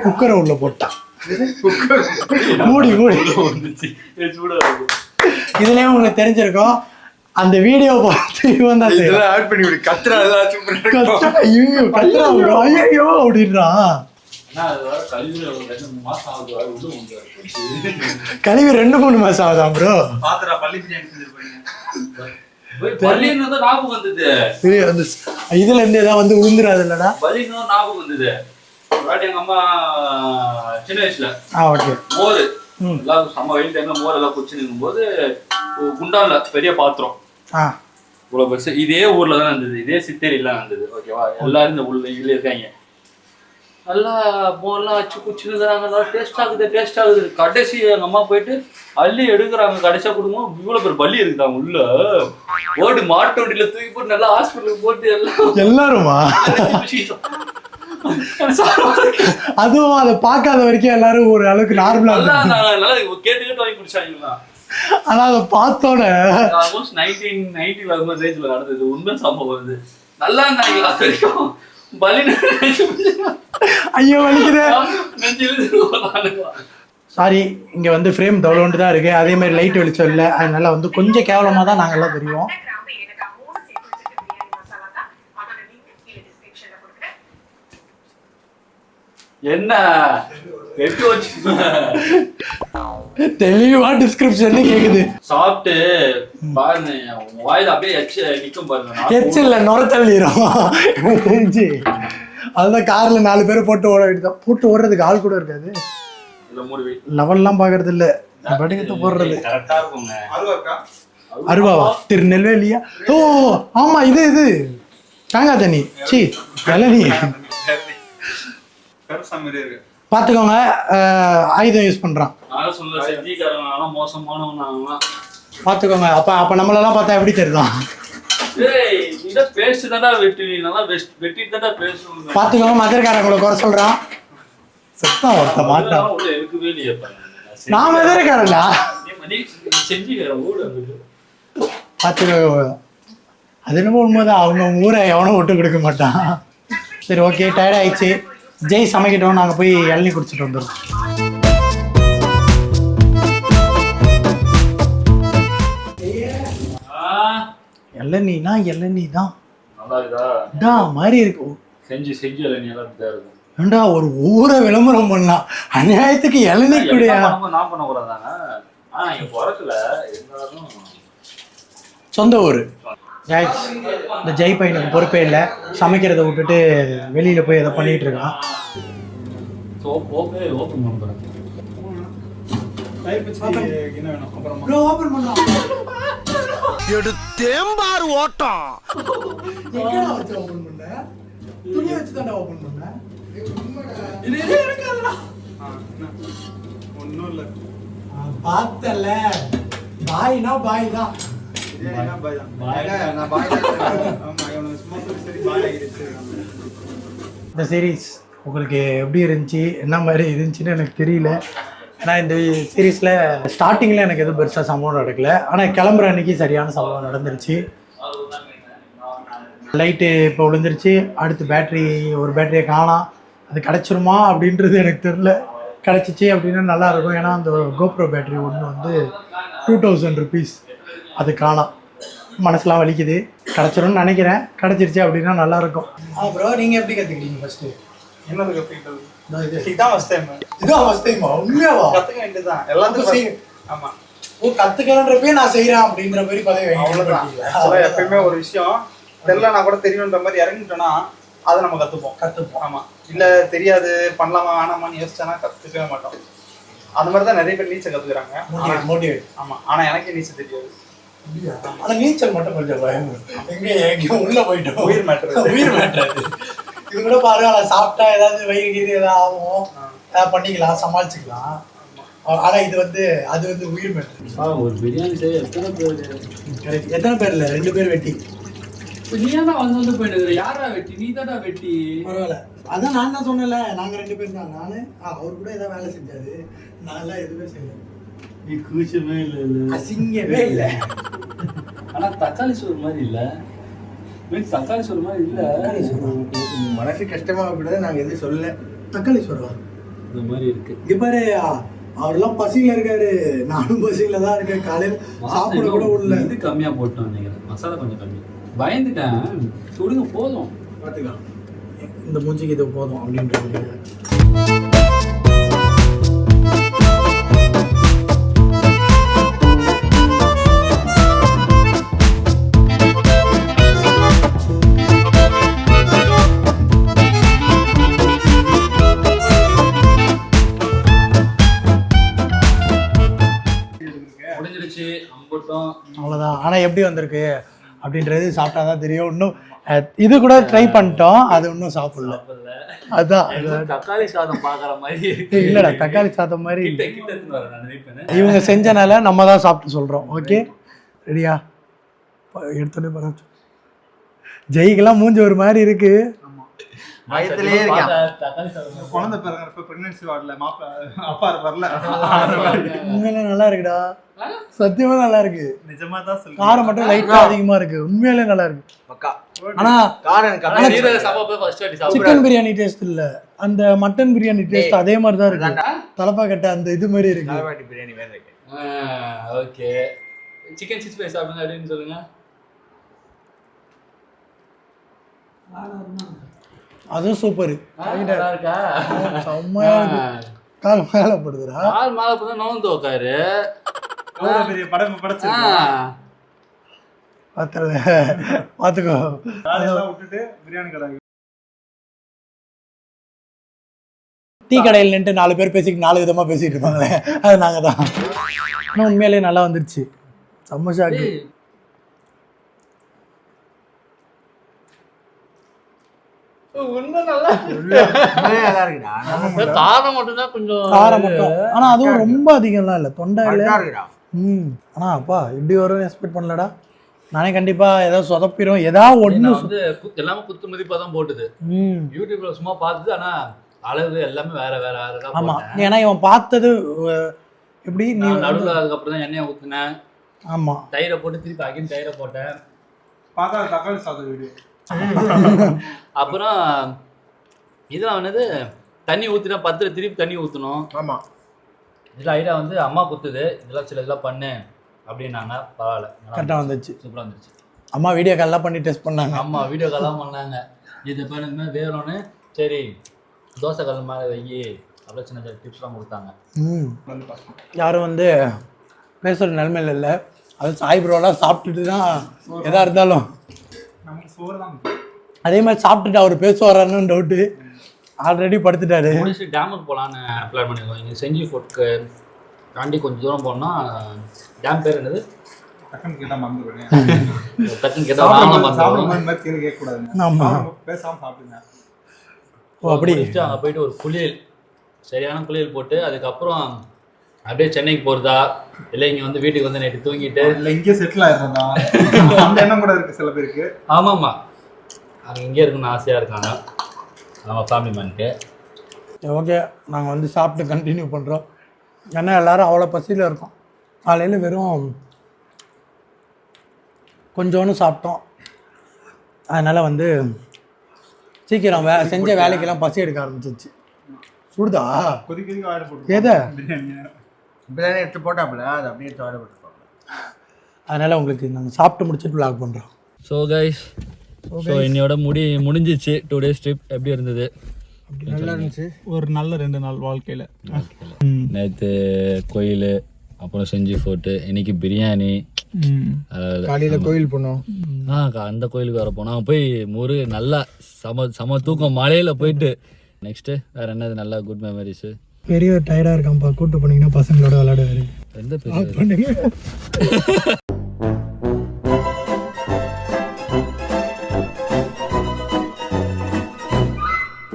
குக்கரை உள்ள போட்டான். மூடி இதுலயே உங்களுக்கு தெரிஞ்சிருக்கும். அந்த வீடியோ பார்த்து இவன் தான் ஆட் பண்ணி விடு. கத்துறா ஐயோ அப்படின்றான். கழிவு 2-3 மாசம் ஆகுதா ப்ரோ? இதுல இருந்து ஏதாவது வந்து விழுந்துராது இல்லடா? எங்க அம்மா சின்ன வயசுல மோர் எல்லாம் செம்ம வெயில் டைம்ல மோர் எல்லாம் குடிச்சு நிற்கும் போது குண்டான்ல பெரிய பாத்திரம் இவ்வளவு பெருசு இதே ஊர்ல தான் இருந்தது. இதே சித்தேரியில இருந்தது. ஓகேவா? எல்லாரும் இந்த உள்ள இதுல இருக்காங்க. நல்லா மோர்லாம் வச்சு குச்சிருக்கிறாங்க. நல்லா டேஸ்ட் ஆகுது. கடைசி எங்க அம்மா போயிட்டு அள்ளி எடுக்கிறாங்க. கடைசியா கொடுக்கும் இவ்வளவு பேர் பள்ளி இருக்குதாங்க உள்ள. ஓடி மாட்டு வண்டியில தூக்கி போட்டு நல்லா ஹாஸ்பிட்டலுக்கு போட்டு எல்லாருமா அதுவும் அதை பார்க்காத வரைக்கும் எல்லாரும் ஒரு அளவுக்கு நார்மலா கேட்டு வாங்கி குடிச்சாங்களா. ஆனா அதை பார்த்தோட ஆல்மோஸ்ட் 1990 ரேஞ்சில் நடந்தது. உண்மை சம்பவம் இது. நல்லா இருந்தாங்களா வரைக்கும் பலி ஐயோ வலிக்குது. சாரி, இங்க வந்து ஃப்ரேம் டவுன்லோடு தான் இருக்கு. அதே மாதிரி லைட் வெளிச்சம் இல்லை. அதனால வந்து கொஞ்சம் கேவலமா தான் நாங்கெல்லாம் தெரியும். என்ன தெளிவா டிஸ்கிரிப்ஷன்ல கேக்குது. சாப்பிட்டு பாருங்க வாயில அப்படியே நிக்கும் பாருங்க. எச்சில்ல நுர தள்ளிரும் தெரிஞ்சு. அதுதான் கார்ல 4 பேர் போட்டு ஓட வேண்டியதான். போட்டு ஓடுறதுக்கு ஆள் கூட இருக்காது. லெவல்லாம் பாக்குறது இல்ல, படிக்கத்து போடுறது. அருவாவா? திருநெல்வேலியா? ஓ ஆமா, இது தேங்காய் தண்ணி. சி இளநீ பாத்துக்கோங்க. ஆயுதம் யூஸ் பண்றான் பாத்துக்கோங்க. அப்ப நம்மளெல்லாம் பார்த்தா எப்படி தெரியுதான்? பாத்துக்கோங்க. மதுரைக்காரங்களை குறை சொல்றான். சத்தம் ஒருத்த மாட்டான். நான் மதுரைக்காரன்டா. பாத்துக்கோங்க. அது என்னமோ உண்மைதான். அவங்க ஊரை எவனும் விட்டு கொடுக்க மாட்டான். சரி ஓகே, டயர்ட் ஆயிடுச்சு. ஜெய் சமைக்கிட்டோம். நாங்கள் போய் இளநீ குடிச்சிட்டு வந்துடுறோம். இளநீனா இளநீ தான் மாதிரி இருக்கு. ஏண்டா ஒரு ஊரை விளம்பரம் பண்ணலாம், அநியாயத்துக்கு இளநீ குடியா? சொந்த ஊர். இந்த ஜெய் பையனுக்கு பொறுப்பே இல்லை. சமைக்கிறத விட்டுட்டு வெளியில போய் எதை பண்ணிட்டு இருக்கான். தேம்பார் ஓட்டம் பார்த்தல. பாய்னா பாய் தான். இந்த சீரீஸ் உங்களுக்கு எப்படி இருந்துச்சு, என்ன மாதிரி இருந்துச்சுன்னு எனக்கு தெரியல. ஏன்னா இந்த சீரீஸில் ஸ்டார்டிங்கில் எனக்கு எதுவும் பெருசாக சம்பவம் நடக்கல. ஆனால் கிளம்புற அன்னைக்கு சரியான சம்பவம் நடந்துருச்சு. லைட்டு இப்போ விழுந்துருச்சு. அடுத்து ஒரு பேட்டரியை காணோம். அது கிடச்சிருமா அப்படின்றது எனக்கு தெரில. கிடச்சிச்சு அப்படின்னா நல்லாயிருக்கும். ஏன்னா அந்த கோப்ரோ பேட்டரி ஒன்று வந்து 2000 ருபீஸ். அது காணோம். மனசுலாம் வலிக்குது. கிடச்சிரும்னு நினைக்கிறேன். கிடச்சிருச்சு அப்படின்னா நல்லாயிருக்கும். ப்ரோ நீங்கள் எப்படி கற்றுக்கிட்டீங்க ஃபஸ்ட்டு? என்னது கற்றுக்கிட்டது? இதான் ஃபஸ்ட் டைமா? உண்மையாவா? கற்றுக்க வேண்டியதுதான் எல்லாத்துக்கும். ஆமாம், கற்றுக்கிறன்றப்பே நான் செய்கிறேன் அப்படின்ற மாதிரி பதவி. அவ்வளோதான். எப்பயுமே ஒரு விஷயம் தெரியலனா கூட தெரியுன்ற மாதிரி இறங்கிட்டோன்னா அதை நம்ம கற்றுப்போம். ஆமாம், இல்லை தெரியாது பண்ணலாமா வேணாமான்னு யோசிச்சோன்னா கற்றுக்கவே மாட்டோம். அந்த மாதிரி தான் நிறைய பேர் நீச்சல் கற்றுக்குறாங்க. மோட்டிவேட். ஆமாம், ஆனால் எனக்கே நீச்சல் தெரியாது. ஆனால் நீச்சல் மட்டும் கொஞ்சம் பயம். எங்கேயும் உள்ளே போயிட்டோம். உயிர் மேட்ரு. இது கூட பாருங்க, சாப்பிட்டா ஏதாவது வயிறு கீது ஏதாவது ஆகும், ஏதாவது பண்ணிக்கலாம், சமாளிச்சுக்கலாம். ஆனால் இது வந்து அது வந்து உயிர் மேட்ரு. ஒரு பிரியாணி செய்ய எத்தனை பேர் இல்லை? 2 பேர் வெட்டி. நீ தான் வந்து போயிட்டு யாரா வெட்டி? நீ தானா வெட்டி? பரவாயில்ல, அதான் நான் தான் சொன்னல, நாங்கள் 2 பேர் தான். அவரு கூட ஏதாவது வேலை செஞ்சாரு, நான்லாம் எதுவுமே செய்யல. நீ கூச்சமே இல்லை, அசிங்கமே இல்லை. ஆனா தக்காளி சோறு மாதிரி இல்லை. தக்காளி சோறு மாதிரி இல்லை. மனசு கஷ்டமாக கூடாது. நாங்கள் எதுவும் சொல்லல. தக்காளி சோறா இந்த மாதிரி இருக்கு. இங்க பாரு, அவரெல்லாம் பசியில இருக்காரு, நானும் பசியில தான் இருக்கேன். காலையில் சாப்பிட கூட உள்ள இது கம்மியா போட்டோம் நினைக்கிறேன், மசாலா கொஞ்சம் கம்மி. பயந்துட்டேன், சுடுங்க போதும் பார்த்துக்கலாம். இந்த மூஞ்சிக்கு இது போதும் அப்படின்றது. முடிஞ்சிருச்சு அம்பட்டும். அவ்வளோதான். ஆனால் எப்படி வந்திருக்கு அப்படின்றது சாப்பிட்டா தான் தெரியும். இன்னும் இது கூட ட்ரை பண்ணிட்டோம், அது இன்னும் சாப்பிடல. அதான் தக்காளி சாதம் பாக்குற மாதிரி இல்லடா, தக்காளி சாதம் மாதிரி இல்லை. கிட்ட எடுத்துன்னு வரேன் நான் வெயிட் பண்ணேன். இவங்க செஞ்சனால நம்ம தான் சாப்பிட்டு சொல்கிறோம். ஓகே ரெடியா? எடுத்தோடனே பரவாயில்ல. ஜெய்க்கெல்லாம் மூஞ்சி ஒரு மாதிரி இருக்கு. வயத்திலே இருக்கேன். தக்காளி சாதம் குழந்தை பிறகு பிரெக்னன்சி வார்டில் அப்பா வரல. உண்மையிலே நல்லா இருக்குடா, சத்தியமா நல்லா இருக்கு. நிஜமா தான் சொல்லுங்க. காரம் மட்டும் லைட்டா அதிகமா இருக்கு. உண்மையிலே நல்லா இருக்கு. ஆனா சிக்கன் பிரியாணி டேஸ்ட் இல்ல, அந்த மட்டன் பிரியாணி டேஸ்ட் அதே மாதிரி தான் இருக்கு. தலப்பா கட்ட அந்த இது மாதிரி இருக்கு. பிரியாணி வேற இருக்கு. ஓகே, சிக்கன் 65 சாப்பிடுங்க அப்படின்னு சொல்லுங்க. அதுவும் சூப்பர். நல்லா இருக்கா? செம்மையா இருக்கு. கால் மேல போடுதுடா. கால் மேல போனா நோந்து உட்காரு. அவ்வளவு பெரிய படம் படைச்சிருக்கேன். பாத்துக்கோ. அதெல்லாம் விட்டுட்டு பிரியாணி கடை. டீ கடையில் நின்று 4 பேர் பேசிட்டு 4 விதமா பேசிட்டு இருப்பாங்களே, அது நாங்க தான். ஆனால் உண்மையிலேயே நல்லா வந்துருச்சு. செம்ம ஷாக்கு. காரம் மட்டும் தான் கொஞ்சம் காரம் மட்டும், ஆனா அதுவும் ரொம்ப அதிகம்லாம் இல்லை. தொண்டை இல்லை. ஆனா அப்பா இப்படி வரும்னு எக்ஸ்பெக்ட் பண்ணலடா. நானே கண்டிப்பா ஏதாவது சொதப்பிடும், ஏதாவது ஒண்ணு வந்து எல்லாமே குத்து மதிப்பா தான் போட்டுது. யூடியூப்ல சும்மா பார்த்தது, ஆனா அளவு எல்லாமே வேற வேற. ஆமா, ஏன்னா இவன் பார்த்தது எப்படி நீ நடுவில் அதுக்கப்புறம் தான் எண்ணெயை ஊத்துனேன். ஆமா, தயிரை போட்டு திருப்பி அகைன் தயிரை போட்டேன். பார்த்தா தக்காளி சாதம் வீடியோ. அப்புறம் இதெல்லாம் வந்து தண்ணி ஊற்றினா 10 திருப்பி தண்ணி ஊற்றணும். ஆமா, இதில் ஐடியா வந்து அம்மா குத்துது, இதெல்லாம் சில இதெல்லாம் பண்ணு அப்படின்னாங்க. பரவாயில்ல, கரெக்டாக வந்துச்சு. சூப்பராக வந்துச்சு. அம்மா வீடியோ கால்லாம் பண்ணி டெஸ்ட் பண்ணாங்க. அம்மா வீடியோ கால்லாம் பண்ணாங்க. இது பண்ணுமே வேணும்னு. சரி தோசை கல் மேலே வை அவ்வளோ சின்ன சின்ன டிப்ஸ்லாம் கொடுத்தாங்க. யாரும் வந்து பேசுகிற நிலைமையில் இல்லை. அது சாய் ப்ரோலாம் சாப்பிட்டுட்டு தான் எதாக இருந்தாலும் நமக்கு சோறு தான். அதே மாதிரி சாப்பிட்டுட்டு அவர் பேசுவாரான்னு டவுட்டு. ஆல்ரெடி படுத்துட்டாரு. முடிச்சு டேமுக்கு போகலான்னு பிளான் பண்ணியிருக்கோம். இங்கே செஞ்சி ஃபோர்ட்க்கு தாண்டி கொஞ்சம் தூரம் போனால் டேம் பேர் என்னது? டக்குன்னு கேட்டால் மறந்துடுவேன். டக்குன்னு கேட்டால் சாப்பிடும் மாதிரி கேள்வி கேட்கக்கூடாதுங்க. ஆமாம், பேசாமல் சாப்பிடுங்க. ஓ அப்படி. அங்கே போயிட்டு ஒரு குளியல், சரியான குளியல் போட்டு அதுக்கப்புறம் அப்படியே சென்னைக்கு போகிறதா இல்லை இங்கே வந்து வீட்டுக்கு வந்து நைட்டு தூங்கிட்டு இல்லை இங்கே செட்டில் ஆகிடுறதா அந்த எண்ணம் கூட இருக்குது சில பேருக்கு. ஆமாம்மா, அங்கே இங்கே இருக்குன்னு ஆசையாக இருக்காங்க நம்ம ஃபேமிலி மேனுக்கு. ஓகே, நாங்கள் வந்து சாப்பிட்டு கண்டினியூ பண்ணுறோம். ஏன்னா எல்லோரும் அவ்வளோ பசியில் இருக்கோம். காலையில் வெறும் கொஞ்சோன்னு சாப்பிட்டோம். அதனால் வந்து சீக்கிரம் செஞ்ச வேலைக்கெல்லாம் பசி எடுக்க ஆரம்பிச்சிச்சு. சுடுதா கொதிக்க ஆர்டர் போட்டு எதை பிரியாணி எடுத்து போட்டாப்புல அது அப்படியே எடுத்து ஆர்டர் போட்டுருப்பாங்க. அதனால் உங்களுக்கு நாங்கள் சாப்பிட்டு முடிச்சுட்டு vlog பண்ணுறோம். ஸோ கைஸ், ஸோ இன்னையோட முடிஞ்சிச்சு 2 days ட்ரிப். எப்படி இருந்தது? அப்படி நல்லா இருந்துச்சு. ஒரு நல்ல 2 நாள் வாழ்க்கையில். நேற்று கோயில், அப்புறம் செஞ்சி ஃபோர்ட்டு, இன்னைக்கு பிரியாணி. காலையில் கோயில் போனோம். அந்த கோயிலுக்கு வர போனோம். போய் நல்லா சம தூக்கம் மலையில் போயிட்டு. நெக்ஸ்ட்டு வேறு என்னது நல்லா குட் மெமரிஸு? பெரிய டயர்டாக இருக்கான்ப்பா, கூப்பிட்டு போனீங்கன்னா பசங்களோட விளையாடுவாரு. எந்த பண்ணுங்க.